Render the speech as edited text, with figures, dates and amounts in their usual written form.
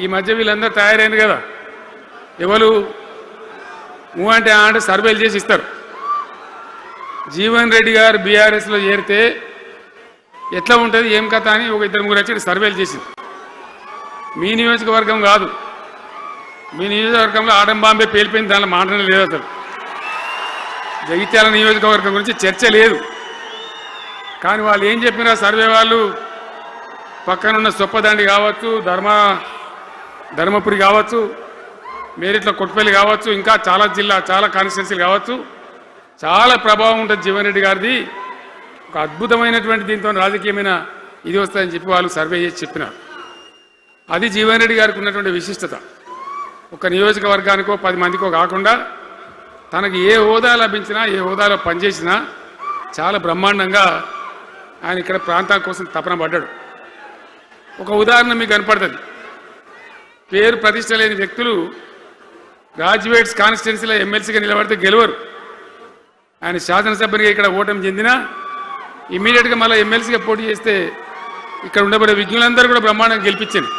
ఈ మధ్య వీళ్ళందరూ తయారైంది కదా, ఎవరు అంటే అంటే సర్వేలు చేసి ఇస్తారు. జీవన్ రెడ్డి గారు బీఆర్ఎస్లో చేరితే ఎట్లా ఉంటుంది ఏం కథ అని ఒక ఇద్దరు ముగ్గురు వచ్చి సర్వేలు చేసింది. మీ నియోజకవర్గం కాదు, మీ నియోజకవర్గంలో ఆటం బాంబే పేలిపోయింది, దానిలో మాటనే లేదు. అసలు జగిత్యాల నియోజకవర్గం గురించి చర్చ లేదు. కానీ వాళ్ళు ఏం చెప్పినా సర్వే వాళ్ళు పక్కనున్న సొప్పదండి కావచ్చు, ధర్మపురి కావచ్చు, మేరిట్ల కొట్టుపల్లి కావచ్చు, ఇంకా చాలా చాలా కాన్స్టిట్యున్సీలు కావచ్చు, చాలా ప్రభావం ఉంటుంది జీవన్ రెడ్డి గారిది. ఒక అద్భుతమైనటువంటి దీంతో రాజకీయమైన ఇది వస్తుందని చెప్పి వాళ్ళు సర్వే చేసి చెప్పినారు. అది జీవన్ రెడ్డి గారికి ఉన్నటువంటి విశిష్టత. ఒక నియోజకవర్గానికో 10 మందికో కాకుండా తనకు ఏ హోదా లభించినా, ఏ హోదాలో పనిచేసినా చాలా బ్రహ్మాండంగా ఆయన ఇక్కడ ప్రాంతం కోసం తపన పడ్డాడు. ఒక ఉదాహరణ మీకు కనపడుతుంది. పేరు ప్రతిష్ట లేని వ్యక్తులు గ్రాడ్యుయేట్స్ కాన్స్టిట్యున్సీలో ఎమ్మెల్సీగా నిలబడితే గెలవరు. ఆయన శాసనసభ్యునిగా ఇక్కడ ఓటమి చెందినా ఇమ్మీడియట్గా మళ్ళీ ఎమ్మెల్సీగా పోటీ చేస్తే ఇక్కడ ఉండబడే విజ్ఞులందరూ కూడా బ్రహ్మాండంగా గెలిపించింది.